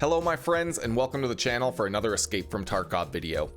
Hello my friends, and welcome to the channel for another Escape From Tarkov video.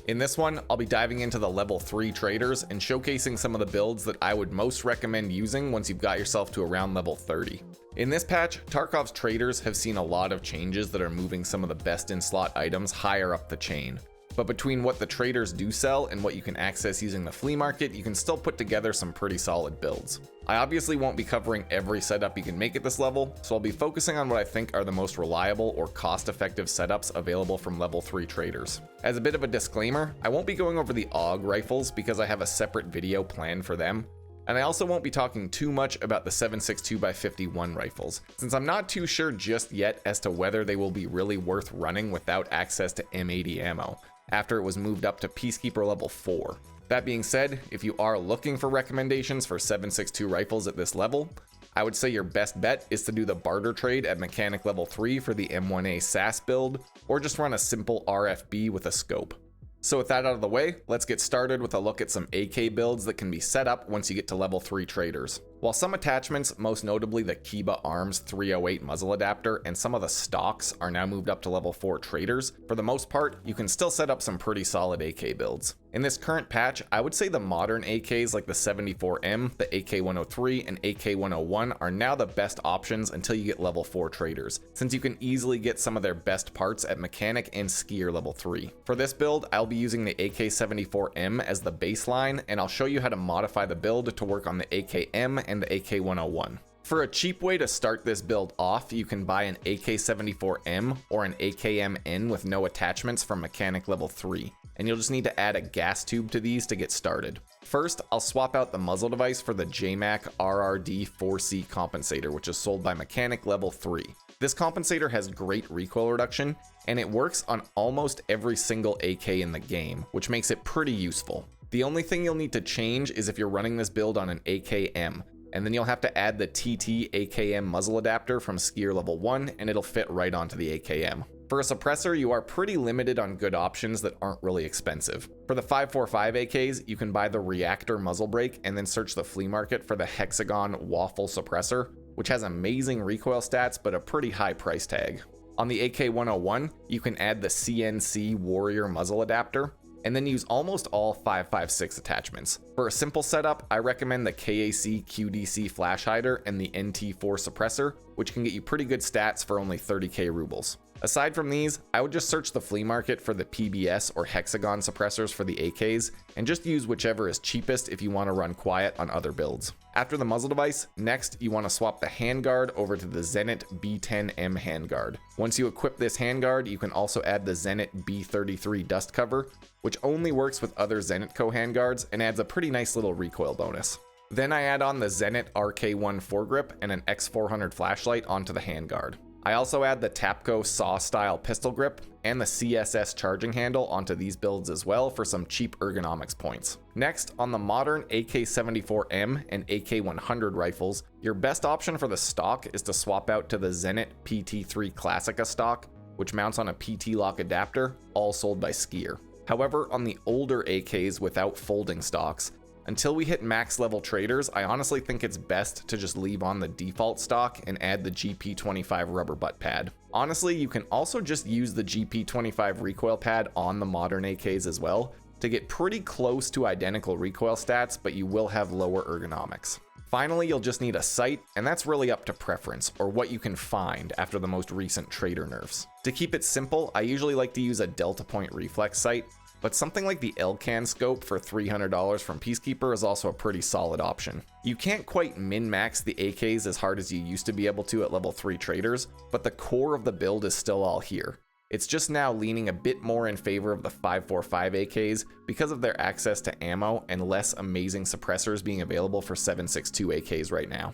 In this one, I'll be diving into the level 3 traders and showcasing some of the builds that I would most recommend using once you've got yourself to around level 30. In this patch, Tarkov's traders have seen a lot of changes that are moving some of the best in slot items higher up the chain. But between what the traders do sell and what you can access using the flea market, you can still put together some pretty solid builds. I obviously won't be covering every setup you can make at this level, so I'll be focusing on what I think are the most reliable or cost-effective setups available from level 3 traders. As a bit of a disclaimer, I won't be going over the AUG rifles because I have a separate video planned for them, and I also won't be talking too much about the 7.62x51 rifles, since I'm not too sure just yet as to whether they will be really worth running without access to M80 ammo, after it was moved up to Peacekeeper level 4. That being said, if you are looking for recommendations for 7.62 rifles at this level, I would say your best bet is to do the barter trade at mechanic level 3 for the M1A SAS build, or just run a simple RFB with a scope. So with that out of the way, let's get started with a look at some AK builds that can be set up once you get to level 3 traders. While some attachments, most notably the Kiba Arms 308 muzzle adapter and some of the stocks are now moved up to level 4 traders, for the most part, you can still set up some pretty solid AK builds. In this current patch, I would say the modern AKs like the 74M, the AK103, and AK101 are now the best options until you get level 4 traders, since you can easily get some of their best parts at mechanic and skier level 3. For this build, I'll be using the AK74M as the baseline, and I'll show you how to modify the build to work on the AKM and the AK101. For a cheap way to start this build off, you can buy an AK74M or an AKMN with no attachments from mechanic level 3, and you'll just need to add a gas tube to these to get started. First, I'll swap out the muzzle device for the JMAC RRD 4C compensator, which is sold by mechanic level 3. This compensator has great recoil reduction, and it works on almost every single AK in the game, which makes it pretty useful. The only thing you'll need to change is if you're running this build on an AKM, and then you'll have to add the TT AKM muzzle adapter from skier level 1, and it'll fit right onto the AKM. For a suppressor, you are pretty limited on good options that aren't really expensive. For the 5.45 AKs, you can buy the reactor muzzle brake and then search the flea market for the hexagon waffle suppressor, which has amazing recoil stats but a pretty high price tag. On the AK101, you can add the CNC Warrior muzzle adapter, and then use almost all 5.56 attachments. For a simple setup, I recommend the KAC QDC flash hider and the NT4 suppressor, which can get you pretty good stats for only 30k rubles. Aside from these, I would just search the flea market for the PBS or hexagon suppressors for the AKs, and just use whichever is cheapest if you want to run quiet on other builds. After the muzzle device, next you want to swap the handguard over to the Zenit B10M handguard. Once you equip this handguard, you can also add the Zenit B33 dust cover, which only works with other Zenitco handguards and adds a pretty nice little recoil bonus. Then I add on the Zenit RK1 foregrip and an X400 flashlight onto the handguard. I also add the Tapco saw style pistol grip and the CSS charging handle onto these builds as well for some cheap ergonomics points. Next, on the modern AK74M and AK100 rifles, your best option for the stock is to swap out to the Zenit PT3 Classica stock, which mounts on a PT lock adapter, all sold by Skier. However, on the older AKs without folding stocks, until we hit max level traders, I honestly think it's best to just leave on the default stock and add the GP25 rubber butt pad. Honestly, you can also just use the GP25 recoil pad on the modern AKs as well to get pretty close to identical recoil stats, but you will have lower ergonomics. Finally, you'll just need a sight, and that's really up to preference, or what you can find after the most recent trader nerfs. To keep it simple, I usually like to use a Delta Point reflex sight, but something like the Elcan scope for $300 from Peacekeeper is also a pretty solid option. You can't quite min-max the AKs as hard as you used to be able to at level 3 traders, but the core of the build is still all here. It's just now leaning a bit more in favor of the 5.45 AKs because of their access to ammo and less amazing suppressors being available for 7.62 AKs right now.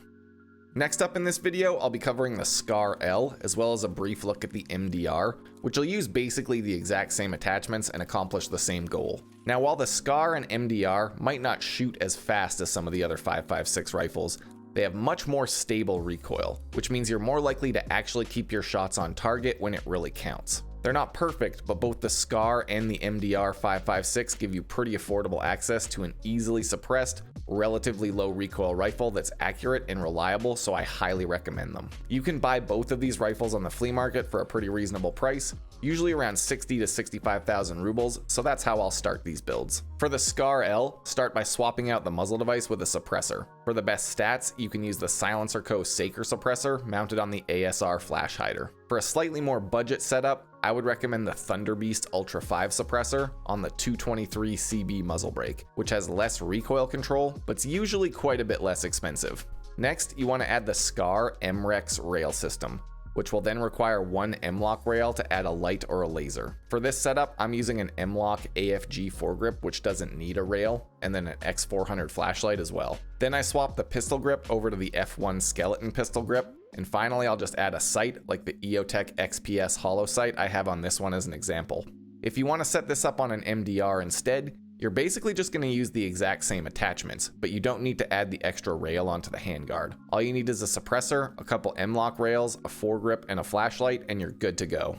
Next up in this video, I'll be covering the SCAR L, as well as a brief look at the MDR, which will use basically the exact same attachments and accomplish the same goal. Now, while the SCAR and MDR might not shoot as fast as some of the other 5.56 rifles, they have much more stable recoil, which means you're more likely to actually keep your shots on target when it really counts. They're not perfect, but both the SCAR and the MDR 556 give you pretty affordable access to an easily suppressed, relatively low recoil rifle that's accurate and reliable, so I highly recommend them. You can buy both of these rifles on the flea market for a pretty reasonable price, usually around 60 to 65,000 rubles, so that's how I'll start these builds. For the SCAR L, start by swapping out the muzzle device with a suppressor. For the best stats, you can use the Silencer Co. Saker suppressor mounted on the ASR flash hider. For a slightly more budget setup, I would recommend the Thunderbeast Ultra 5 suppressor on the 223 CB muzzle brake, which has less recoil control, but it's usually quite a bit less expensive. Next, you want to add the SCAR MREX rail system, which will then require one M-LOK rail to add a light or a laser. For this setup, I'm using an M-LOK AFG foregrip, which doesn't need a rail, and then an X400 flashlight as well. Then I swap the pistol grip over to the F1 skeleton pistol grip, and finally I'll just add a sight like the EOTech XPS hollow sight I have on this one as an example. If you want to set this up on an MDR instead, you're basically just going to use the exact same attachments, but you don't need to add the extra rail onto the handguard. All you need is a suppressor, a couple M-LOK rails, a foregrip, and a flashlight, and you're good to go.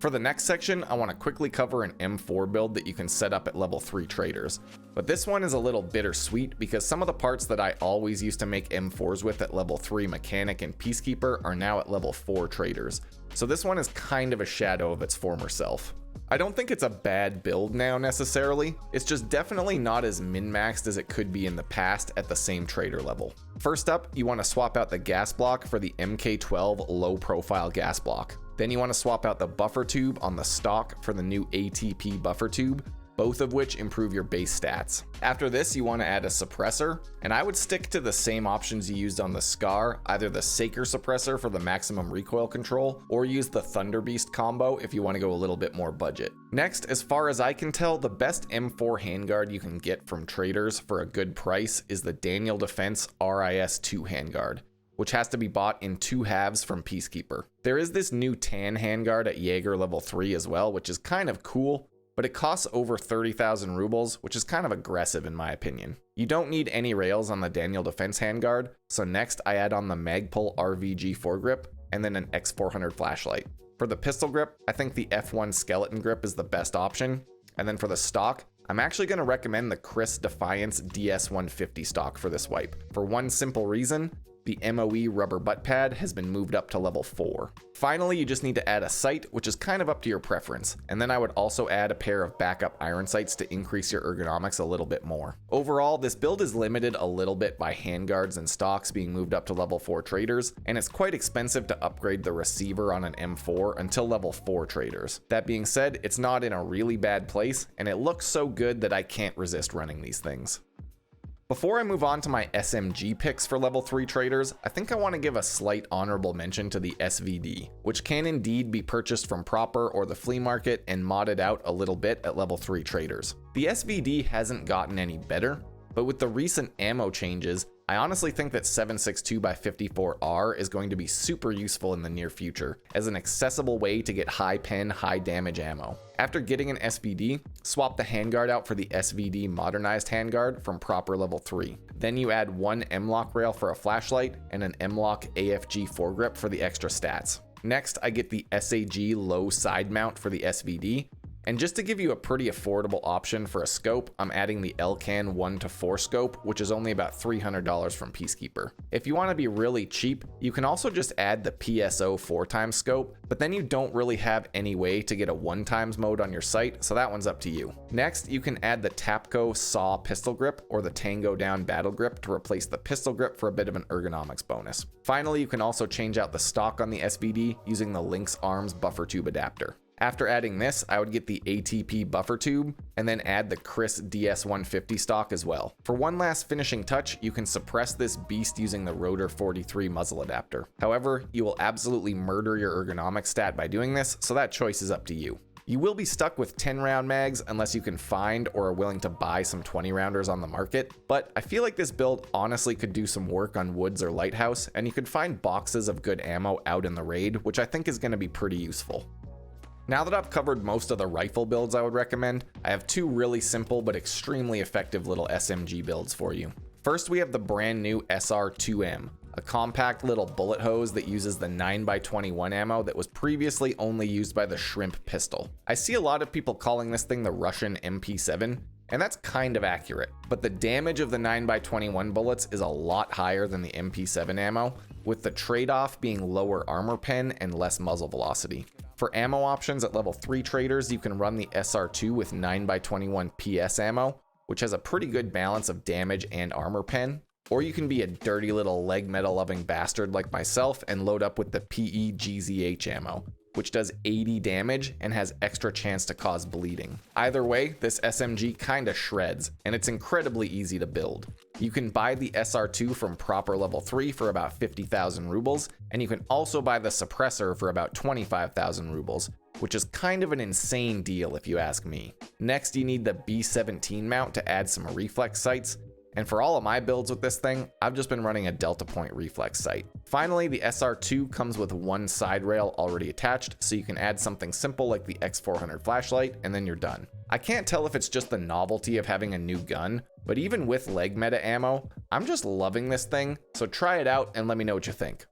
For the next section, I want to quickly cover an M4 build that you can set up at level 3 traders. But this one is a little bittersweet because some of the parts that I always used to make M4s with at level 3 mechanic and peacekeeper are now at level 4 traders. So this one is kind of a shadow of its former self. I don't think it's a bad build now necessarily, it's just definitely not as min-maxed as it could be in the past at the same trader level. First up, you want to swap out the gas block for the MK12 low profile gas block. Then you want to swap out the buffer tube on the stock for the new ATP buffer tube, both of which improve your base stats. After this, you want to add a suppressor, and I would stick to the same options you used on the SCAR, either the Saker suppressor for the maximum recoil control, or use the Thunderbeast combo if you want to go a little bit more budget. Next, as far as I can tell, the best M4 handguard you can get from traders for a good price is the Daniel Defense RIS-2 handguard, which has to be bought in 2 halves from Peacekeeper. There is this new tan handguard at Jaeger level 3 as well, which is kind of cool, but it costs over 30,000 rubles, which is kind of aggressive in my opinion. You don't need any rails on the Daniel Defense handguard, so next I add on the Magpul RVG foregrip and then an X400 flashlight. For the pistol grip, I think the F1 skeleton grip is the best option, and then for the stock, I'm actually going to recommend the Chris Defiance DS150 stock for this wipe, for one simple reason: the MOE rubber butt pad has been moved up to level 4. Finally, you just need to add a sight, which is kind of up to your preference, and then I would also add a pair of backup iron sights to increase your ergonomics a little bit more. Overall, this build is limited a little bit by handguards and stocks being moved up to level 4 traders, and it's quite expensive to upgrade the receiver on an M4 until level 4 traders. That being said, it's not in a really bad place, and it looks so good that I can't resist running these things. Before I move on to my SMG picks for level 3 traders, I think I want to give a slight honorable mention to the SVD, which can indeed be purchased from Proper or the flea market and modded out a little bit at level 3 traders. The SVD hasn't gotten any better, but with the recent ammo changes, I honestly think that 7.62x54R is going to be super useful in the near future as an accessible way to get high pen, high damage ammo. After getting an SVD, swap the handguard out for the SVD modernized handguard from Proper level 3. Then you add one M-LOK rail for a flashlight and an M-LOK AFG foregrip for the extra stats. Next, I get the SAG low side mount for the SVD. And just to give you a pretty affordable option for a scope, I'm adding the Elcan 1-4 scope, which is only about $300 from Peacekeeper. If you want to be really cheap, you can also just add the PSO 4x scope, but then you don't really have any way to get a 1x mode on your sight, so that one's up to you. Next, you can add the Tapco SAW pistol grip or the Tango Down battle grip to replace the pistol grip for a bit of an ergonomics bonus. Finally, you can also change out the stock on the SVD using the Lynx Arms buffer tube adapter. After adding this, I would get the ATP buffer tube and then add the Chris DS150 stock as well. For one last finishing touch, you can suppress this beast using the Rotor 43 muzzle adapter. However, you will absolutely murder your ergonomic stat by doing this, so that choice is up to you. You will be stuck with 10 round mags unless you can find or are willing to buy some 20 rounders on the market, but I feel like this build honestly could do some work on Woods or Lighthouse, and you could find boxes of good ammo out in the raid, which I think is going to be pretty useful. Now that I've covered most of the rifle builds I would recommend, I have 2 really simple but extremely effective little SMG builds for you. First, we have the brand new SR2M, a compact little bullet hose that uses the 9x21 ammo that was previously only used by the shrimp pistol. I see a lot of people calling this thing the Russian MP7, and that's kind of accurate, but the damage of the 9x21 bullets is a lot higher than the MP7 ammo, with the trade-off being lower armor pen and less muzzle velocity. For ammo options at level 3 traders, you can run the SR2 with 9x21 PS ammo, which has a pretty good balance of damage and armor pen, or you can be a dirty little leg metal loving bastard like myself and load up with the PE-GZH ammo, which does 80 damage and has extra chance to cause bleeding. Either way, this SMG kinda shreds, and it's incredibly easy to build. You can buy the SR2 from proper level 3 for about 50,000 rubles, and you can also buy the suppressor for about 25,000 rubles, which is kind of an insane deal if you ask me. Next, you need the B17 mount to add some reflex sights, and for all of my builds with this thing, I've just been running a Delta Point reflex sight. Finally, the SR2 comes with one side rail already attached, so you can add something simple like the X400 flashlight, and then you're done. I can't tell if it's just the novelty of having a new gun, but even with leg meta ammo, I'm just loving this thing, so try it out and let me know what you think.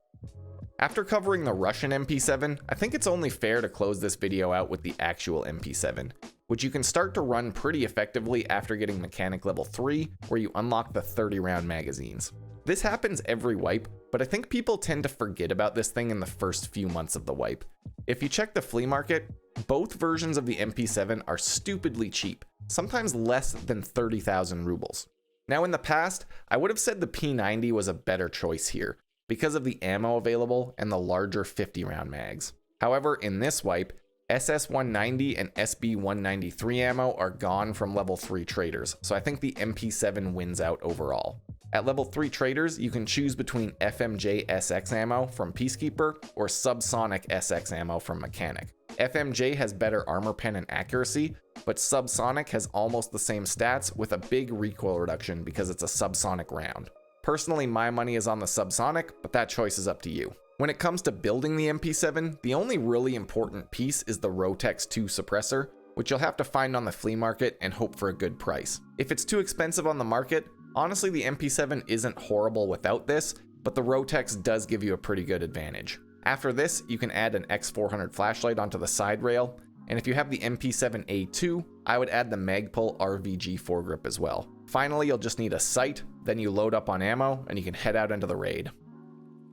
After covering the Russian MP7, I think it's only fair to close this video out with the actual MP7, which you can start to run pretty effectively after getting mechanic level 3, where you unlock the 30-round magazines. This happens every wipe, but I think people tend to forget about this thing in the first few months of the wipe. If you check the flea market, both versions of the MP7 are stupidly cheap, sometimes less than 30,000 rubles. Now in the past, I would have said the P90 was a better choice here, because of the ammo available and the larger 50-round mags. However, in this wipe, SS190 and SB193 ammo are gone from level 3 traders, so I think the MP7 wins out overall. At level 3 traders, you can choose between FMJ SX ammo from Peacekeeper or Subsonic SX ammo from Mechanic. FMJ has better armor pen and accuracy, but Subsonic has almost the same stats with a big recoil reduction because it's a subsonic round. Personally, my money is on the Subsonic, but that choice is up to you. When it comes to building the MP7, the only really important piece is the Rotex 2 suppressor, which you'll have to find on the flea market and hope for a good price. If it's too expensive on the market, honestly the MP7 isn't horrible without this, but the Rotex does give you a pretty good advantage. After this, you can add an X400 flashlight onto the side rail, and if you have the MP7A2, I would add the Magpul RVG foregrip as well. Finally, you'll just need a sight, then you load up on ammo, and you can head out into the raid.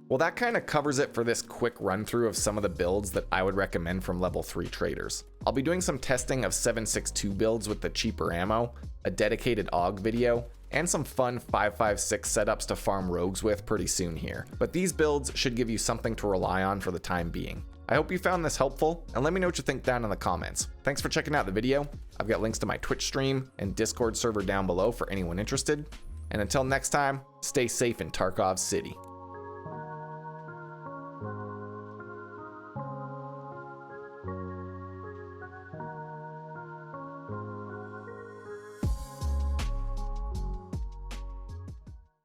Well, that kind of covers it for this quick run through of some of the builds that I would recommend from level 3 traders. I'll be doing some testing of 7.62 builds with the cheaper ammo, a dedicated AUG video, and some fun 5.56 setups to farm rogues with pretty soon here. But these builds should give you something to rely on for the time being. I hope you found this helpful, and let me know what you think down in the comments. Thanks for checking out the video. I've got links to my Twitch stream and Discord server down below for anyone interested. And until next time, stay safe in Tarkov City.